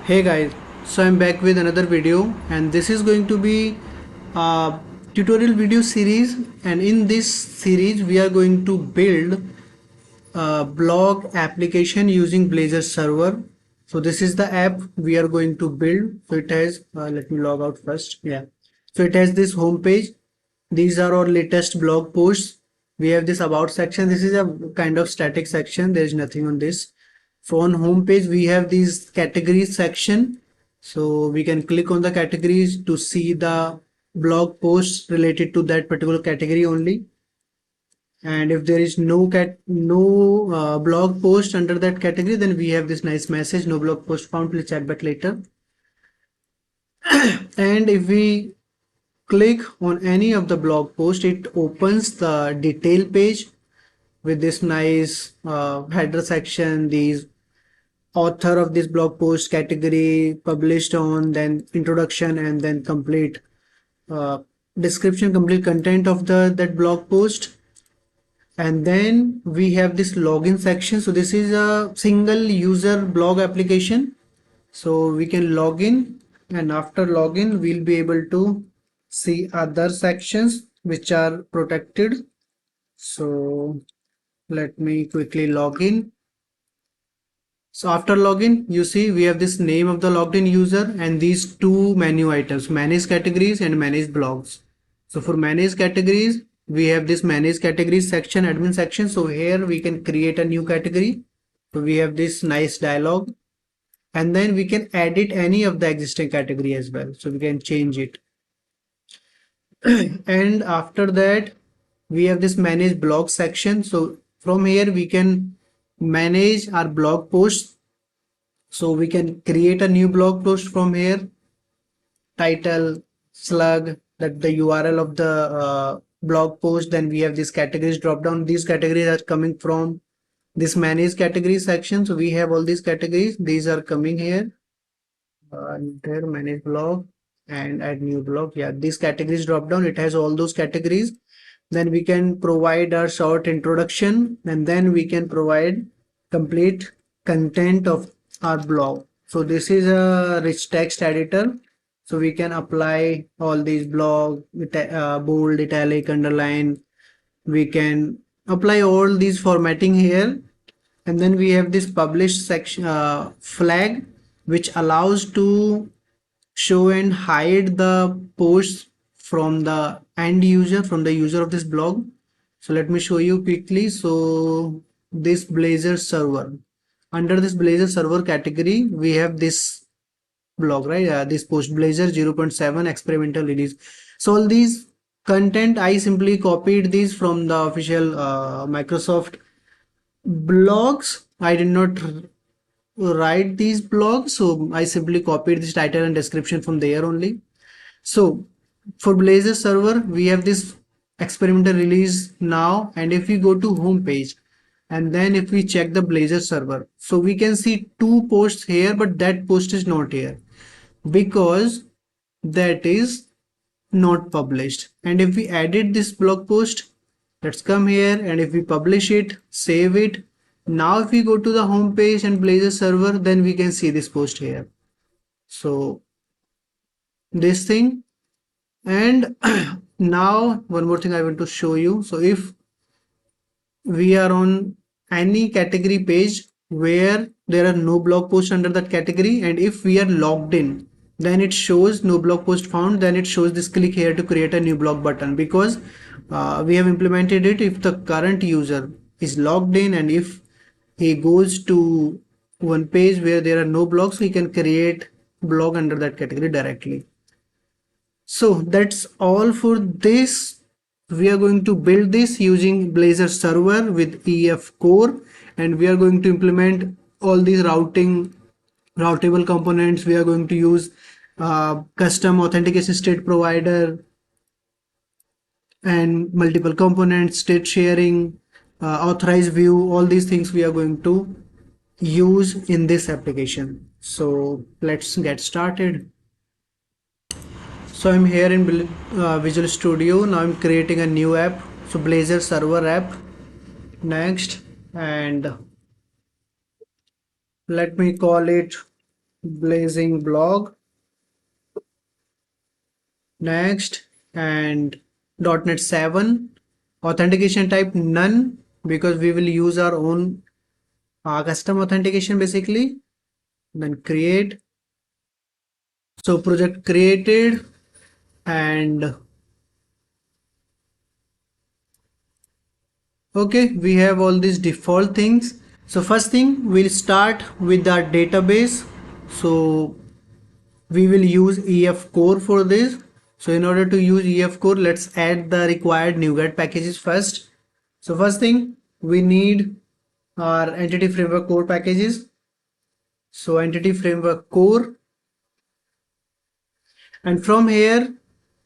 Hey guys, so I'm back with another video, and this is going to be a tutorial video series, and in this series we are going to build a blog application using Blazor server. So this is the app we are going to build. So it has let me log out first. So it has this home page. These are our latest blog posts. We have this about section. This is a kind of static section. There is nothing on this. So on home page we have these categories section. So we can click on the categories to see the blog posts related to that particular category only. And if there is no blog post under that category, then we have this nice message, no blog post found, please check back later. And if we click on any of the blog post, it opens the detail page with this nice header section, these author of this blog post, category, published on, then introduction, and then complete description, complete content of that blog post. And then we have this login section. So this is a single user blog application. So we can log in, and after login we'll be able to see other sections which are protected. So let me quickly log in. So after login, you see we have this name of the logged in user and these two menu items, manage categories and manage blogs. So for manage categories, we have this manage categories section, admin section. So here we can create a new category. So we have this nice dialog, and then we can edit any of the existing category as well. So we can change it. And after that, we have this manage blog section. So from here we can manage our blog posts. So we can create a new blog post from here, title, slug, that the URL of the blog post. Then we have these categories drop down. These categories are coming from this manage categories section. So we have all these categories. These are coming here. Enter manage blog and add new blog. Yeah, these categories drop down. It has all those categories. Then we can provide a short introduction, and then we can provide complete content of our blog. So this is a rich text editor. So we can apply all these blog, bold, italic, underline. We can apply all these formatting here. And then we have this published section flag, which allows to show and hide the posts from the end user, from the user of this blog. So let me show you quickly. So this Blazor server, under this Blazor server category, we have this blog, right? This post Blazor 0.7 experimental release. So all these content, I simply copied these from the official Microsoft blogs. I did not write these blogs, so I simply copied this title and description from there only. So for Blazor server, we have this experimental release now, and if we go to home page and then if we check the Blazor server, so we can see two posts here, but that post is not here because that is not published. And if we edit this blog post, let's come here, and if we publish it, save it. Now if we go to the home page and Blazor server, then we can see this post here. So this thing. And now one more thing I want to show you. So if we are on any category page where there are no blog posts under that category, and if we are logged in, then it shows no blog post found. Then it shows this click here to create a new blog button, because we have implemented it. If the current user is logged in and if he goes to one page where there are no blogs, we can create blog under that category directly. So that's all for this. We are going to build this using Blazor server with EFCore, and we are going to implement all these routable components. We are going to use custom authentication state provider and multiple components, state sharing, AuthorizeView. All these things we are going to use in this application. So let's get started. So I'm here in Visual Studio. Now I'm creating a new app. So Blazor server app. Next, and let me call it blazing blog. Next, and .NET 7 authentication type none, because we will use our own custom authentication basically. Then create. So project created, and okay, we have all these default things. So first thing, we'll start with our database. So we will use EFCore for this. So in order to use EFCore, let's add the required NuGet packages first. So first thing, we need our entity framework core packages. So entity framework core, and from here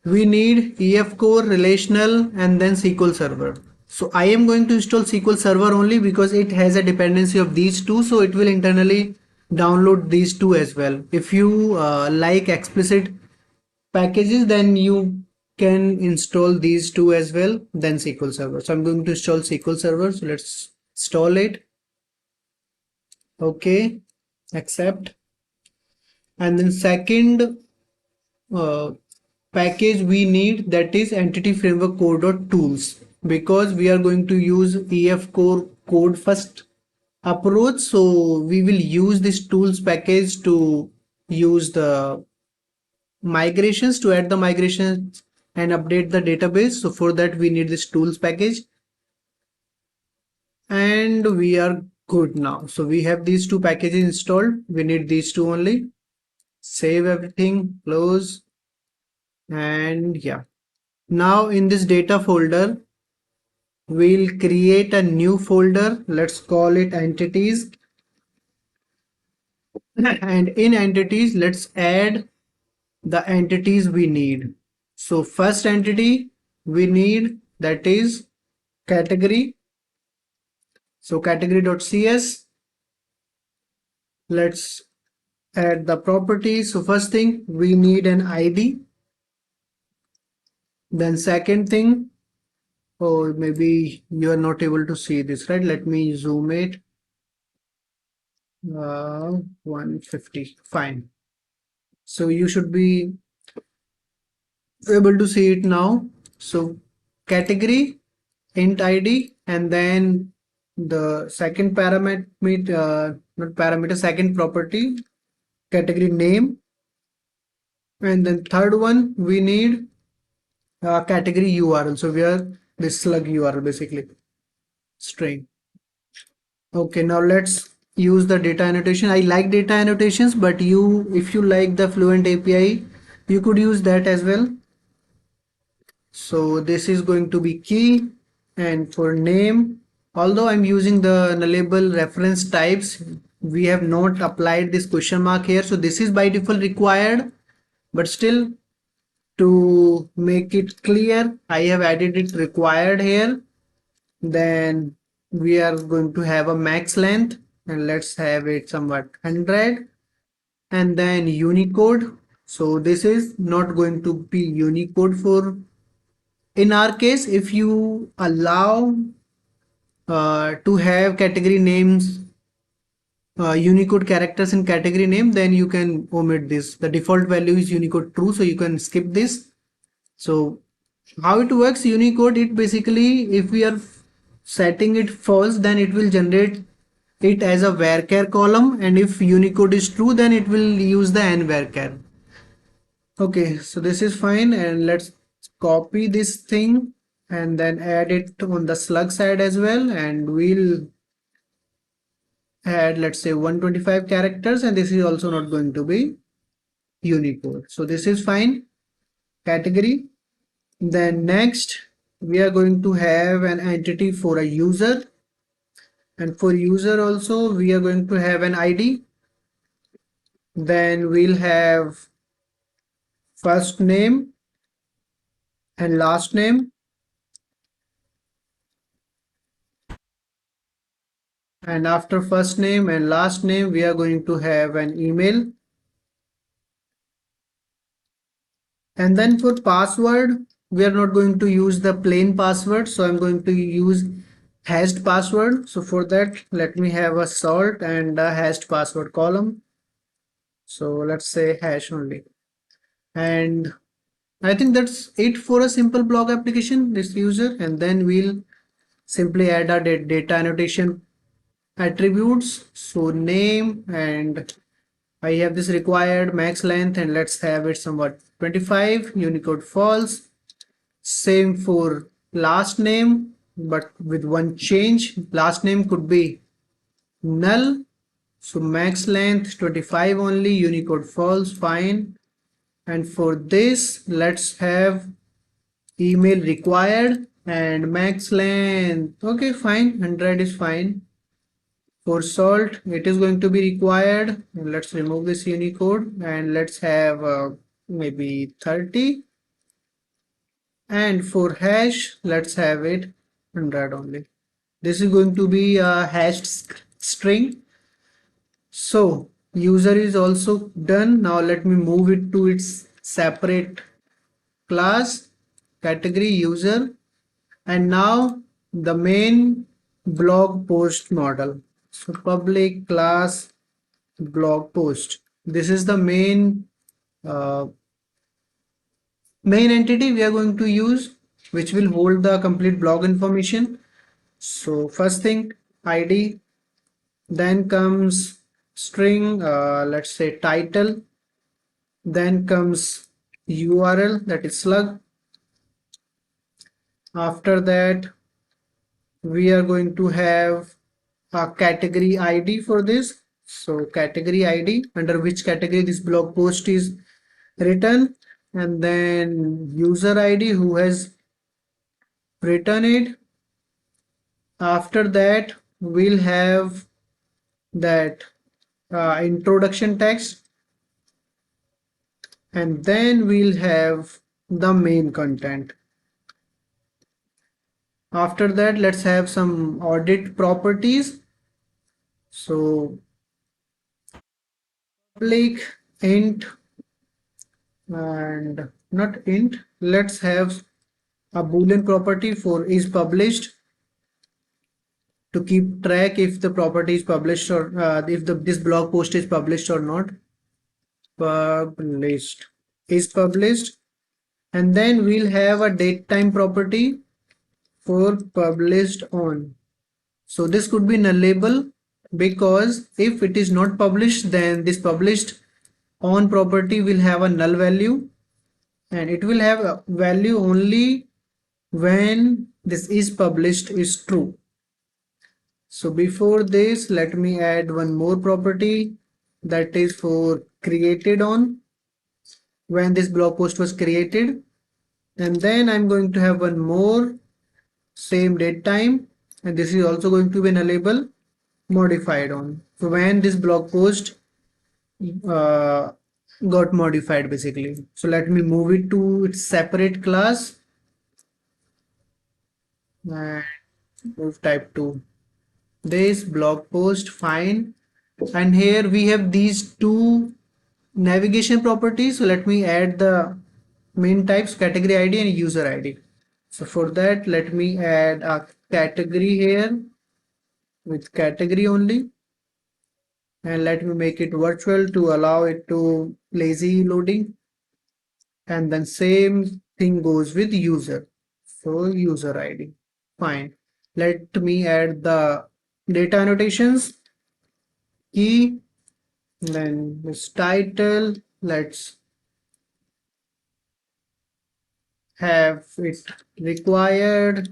we need EFCore, relational, and then SQL Server. So I am going to install SQL Server only because it has a dependency of these two, so it will internally download these two as well. If you like explicit packages, then you can install these two as well, then SQL Server. So I'm going to install SQL Server. So let's install it. Okay, accept. And then second uh, package we need, that is entity framework core.tools, because we are going to use EFCore code first approach. So we will use this tools package to use the migrations, to add the migrations and update the database. So for that we need this tools package, and we are good now. So we have these two packages installed. We need these two only. Save everything, close, and yeah. Now in this data folder, we'll create a new folder. Let's call it entities. And in entities, let's add the entities we need. So first entity we need, that is category. So category.cs. Let's add the properties. So first thing, we need an ID. Then second thing, oh, maybe you are not able to see this, right? Let me zoom it. 150, fine. So you should be able to see it now. So category, int ID, and then the second parameter, not parameter, second property, category name, and then third one we need category URL. So we are this slug URL basically, string. Okay, now let's use the data annotation. I like data annotations, but if you like the Fluent API, you could use that as well. So this is going to be key, and for name, although I'm using the nullable reference types, we have not applied this question mark here. So this is by default required, but still, to make it clear, I have added it required here. Then we are going to have a max length, and let's have it somewhat 100, and then Unicode. So this is not going to be Unicode for, in our case, if you allow to have category names, Unicode characters in category name, then you can omit this. The default value is Unicode true, so you can skip this. So how it works, Unicode, it basically, if we are setting it false, then it will generate it as a varchar column, and if Unicode is true, then it will use the n varchar. Okay, so this is fine, and let's copy this thing and then add it on the slug side as well, and we'll add, let's say, 125 characters, and this is also not going to be Unicode. So this is fine. Category. Then next we are going to have an entity for a user, and for user also we are going to have an ID. Then we'll have first name and last name, and after first name and last name we are going to have an email. And then for password, we are not going to use the plain password, so I'm going to use hashed password. So for that, let me have a salt and a hashed password column. So let's say hash only. And I think that's it for a simple blog application, this user. And then we'll simply add our data annotation attributes. So name, and I have this required max length, and let's have it somewhat 25, Unicode false. Same for last name, but with one change. Last name could be null. So max length 25 only, Unicode false, fine. And for this, let's have email required and max length. Okay, fine, 100 is fine. For salt, it is going to be required. Let's remove this Unicode and let's have maybe 30. And for hash, let's have it 100 only. This is going to be a hashed string. So user is also done. Now let me move it to its separate class, category user, and now the main blog post model. So public class blog post. This is the uh, main entity we are going to use, which will hold the complete blog information. So first thing, ID, then comes string, let's say title, then comes URL, that is slug. After that, we are going to have a category ID for this. So category ID, under which category this blog post is written, and then user ID who has written it. After that, we'll have that introduction text, and then we'll have the main content. After that, let's have some audit properties. So public int, and not int, let's have a boolean property for is published, to keep track if the property is published or if this blog post is published or not. Published is published. And then we'll have a date time property for published on. So this could be nullable, because if it is not published, then this published on property will have a null value, and it will have a value only when this is published is true. So before this, let me add one more property, that is for created on, when this blog post was created. And then I'm going to have one more, same date time, and this is also going to be nullable, modified on, so when this blog post uh, got modified basically. So let me move it to its separate class and move type to this blog post, fine. And here we have these two navigation properties. So let me add the main types, category ID and user ID. So for that, let me add a category here with category only, and let me make it virtual to allow it to lazy loading. And then same thing goes with user. So user ID, fine. Let me add the data annotations, key, then this title, let's have it required,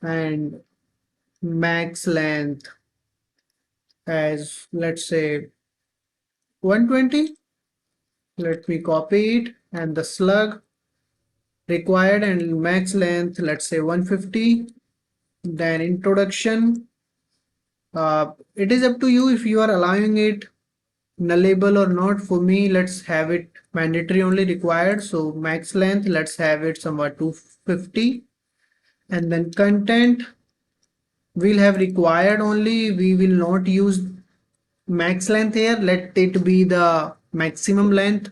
and max length as, let's say, 120. Let me copy it, and the slug required and max length, let's say 150. Then introduction, it is up to you if you are allowing it nullable or not. For me, let's have it mandatory only required. So max length, let's have it somewhat 250. And then content, we'll have required only. We will not use max length here. Let it be the maximum length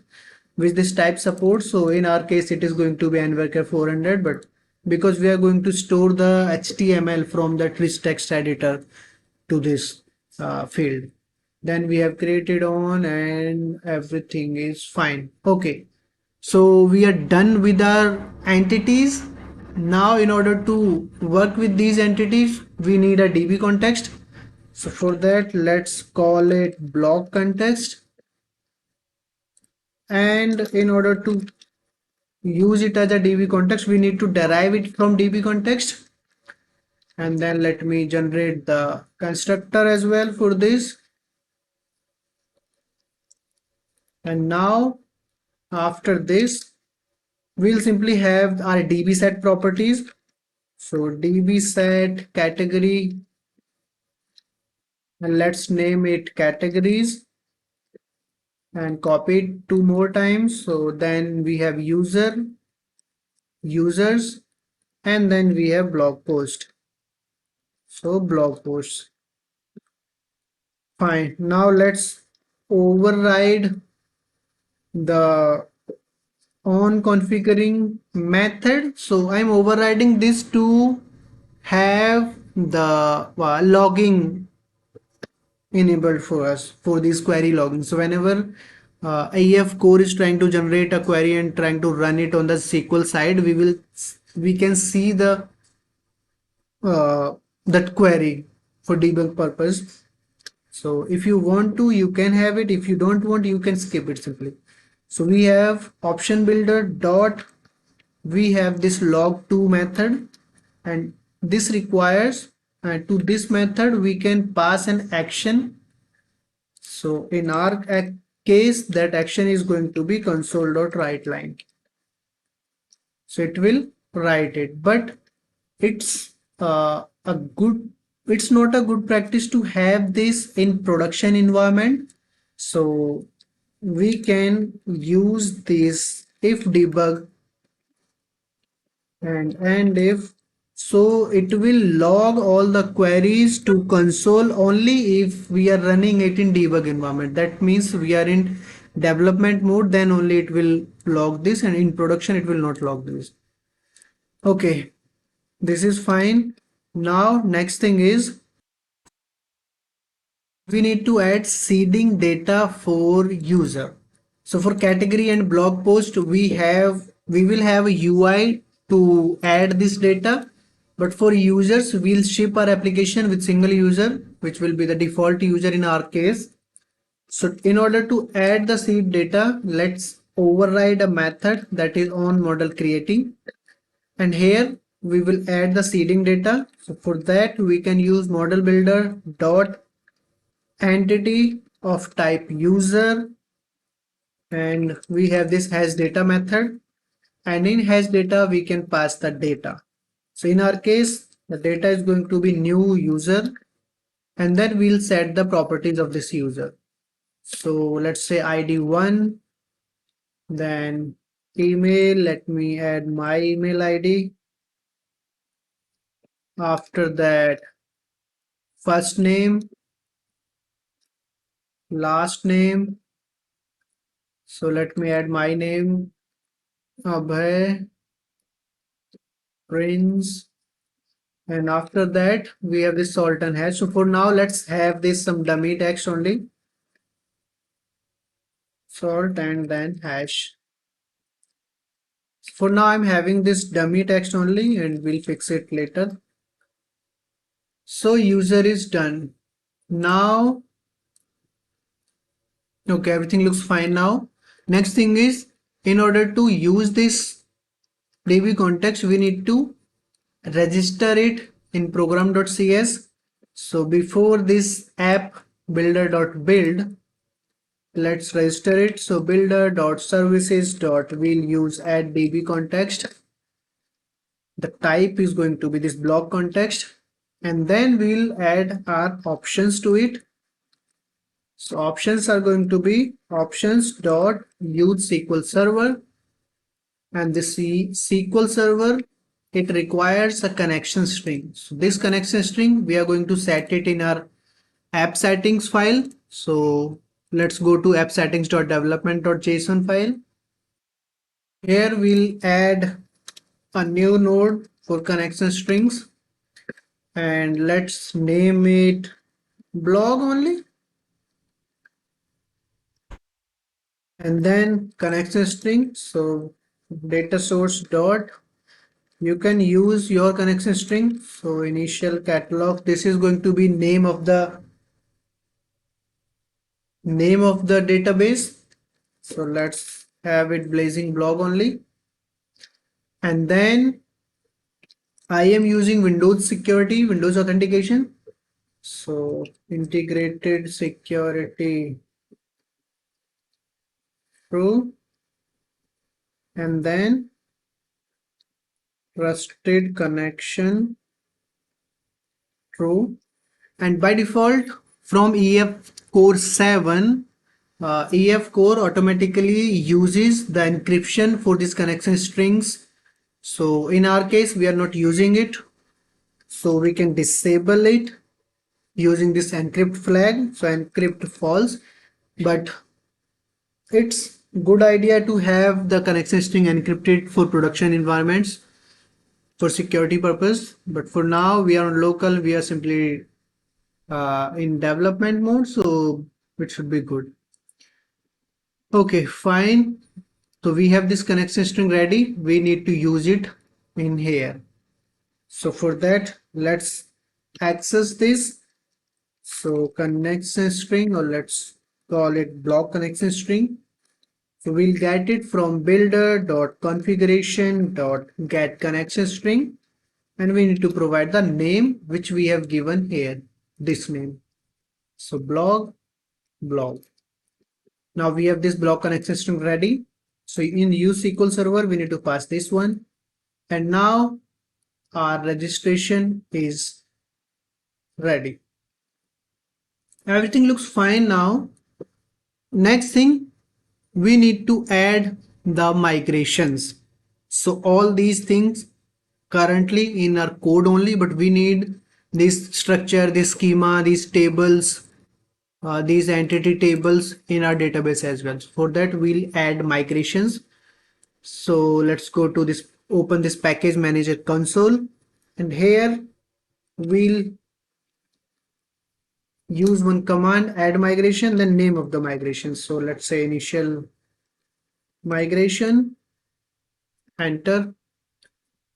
which this type supports. So in our case, it is going to be nworker 400, but because we are going to store the HTML from that rich text editor to this field. Then we have created on and everything is fine. Okay, so we are done with our entities. Now in order to work with these entities, we need a DB context. So for that, let's call it block context. And in order to use it as a DB context, we need to derive it from DB context. And then let me generate the constructor as well for this. And now after this, we'll simply have our DB set properties. So DB set category, and let's name it categories and copy it 2 more times. So then we have user, users, and then we have blog post. So blog posts. Fine. Now let's override the on configuring method. So I'm overriding this to have the logging enabled for us for this query logging. So whenever EFCore is trying to generate a query and trying to run it on the SQL side, we can see the that query for debug purpose. So if you want to, you can have it. If you don't want, you can skip it simply. So we have option builder dot, we have this log2 method, and this requires to this method we can pass an action. So in our case, that action is going to be console.writeLine. So it will write it, but it's a good, it's not a good practice to have this in production environment. So we can use this if debug and if, so it will log all the queries to console only if we are running it in debug environment. That means we are in development mode, then only it will log this, and in production it will not log this. Okay, this is fine. Now next thing is we need to add seeding data for user. So for category and blog post, we will have a UI to add this data, but for users, we'll ship our application with single user, which will be the default user in our case. So in order to add the seed data, let's override a method that is on model creating, and here we will add the seeding data. So for that, we can use model builder dot entity of type user, and we have this has data method, and in has data we can pass the data. So in our case, the data is going to be new user, and then we'll set the properties of this user. So let's say ID1, then email, let me add my email ID. After that, first name, last name. So let me add my name, Abhay, Prince, and after that we have this salt and hash. So for now, let's have this some dummy text only, salt and then hash. For now, I'm having this dummy text only, and we'll fix it later. So user is done. Now, okay, everything looks fine now. Next thing is, in order to use this DB context, we need to register it in program.cs. So before this app builder.build, let's register it. So builder.services. We'll use add DB context. The type is going to be this block context, and then we'll add our options to it. So options are going to be options dot use SQL server, and this SQL server, it requires a connection string. So this connection string, we are going to set it in our app settings file. So let's go to app settings.development.json file. Here we'll add a new node for connection strings, and let's name it blog only. and then connection string. So data source dot, you can use your connection string. So initial catalog, this is going to be name of the database. So let's have it blazing blog only. And then I am using Windows security, Windows authentication. So integrated security true, and then trusted connection true. And by default from EFCore 7, EFCore automatically uses the encryption for these connection strings. So in our case, we are not using it. So we can disable it using this encrypt flag. So encrypt false, but it's good idea to have the connection string encrypted for production environments for security purpose. But for now, we are on local. We are simply in development mode, so it should be good. Okay, fine. So we have this connection string ready. We need to use it in here. So for that, let's access this. So connection string, or let's call it block connection string. So we'll get it from builder.configuration.get connection string, and we need to provide the name which we have given here, this name. So blog. Now we have this block connection string ready. So in use SQL Server, we need to pass this one. And now our registration is ready. Everything looks fine now. Next thing, we need to add the migrations. So all these things currently in our code only, but we need this structure, this schema, these tables, these entity tables in our database as well. For that, we'll add migrations. So let's go to this, open this package manager console, and here we'll use one command, add migration, then name of the migration. So let's say initial migration, enter.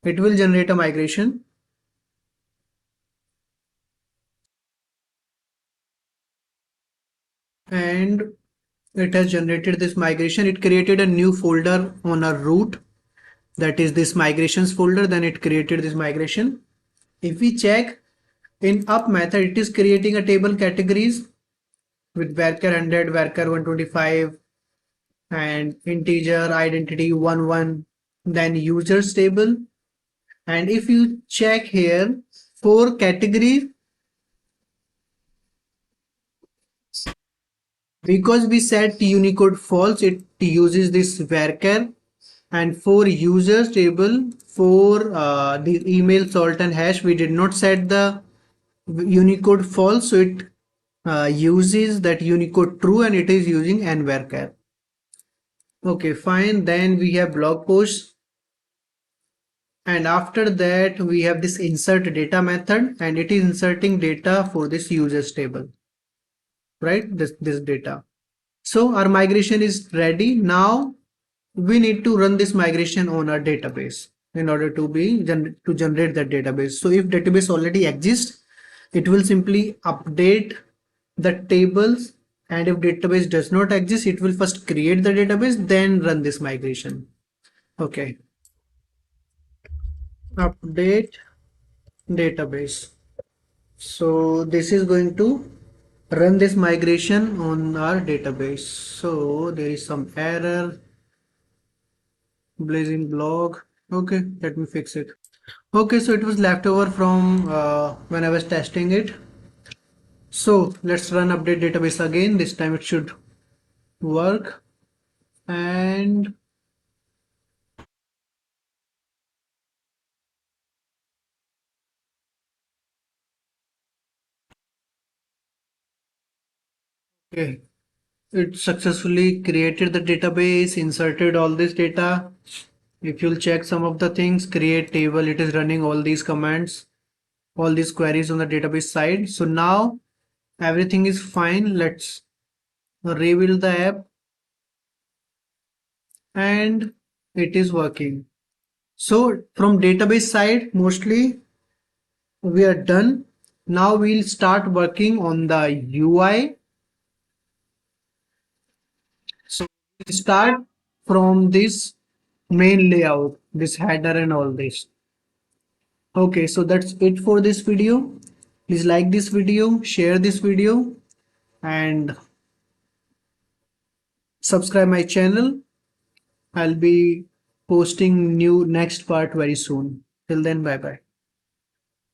It will generate a migration. And it has generated this migration. It created a new folder on our root, that is this migrations folder. Then it created this migration. If we check in up method, it is creating a table categories with varchar 100, varchar 125, and integer identity 11, then users table. And if you check here for category, because we set Unicode false, it uses this varchar. And for users table, for the email salt and hash, we did not set the Unicode false, so it uses that Unicode true, and it is using n varchar. Okay, fine. Then we have blog posts, and after that we have this insert data method, and it is inserting data for this users table, right? This data. So our migration is ready. Now we need to run this migration on our database in order to generate that database. So if database already exists, it will simply update the tables, and if database does not exist, it will first create the database, then run this migration. Okay, update database. So this is going to run this migration on our database. So there is some error, blazing blog. Okay, let me fix it. Okay, so it was left over from when I was testing it. So let's run update database again. This time it should work. And okay, it successfully created the database, inserted all this data. If you'll check some of the things, create table, it is running all these commands, all these queries on the database side. So now everything is fine. Let's rebuild the app. and it is working. So from database side, mostly we are done. Now we'll start working on the UI. So we'll start from this main layout, this header and all this. Okay, so that's it for this video. Please like this video, share this video, and subscribe my channel. I'll be posting new next part very soon. Till then, bye bye.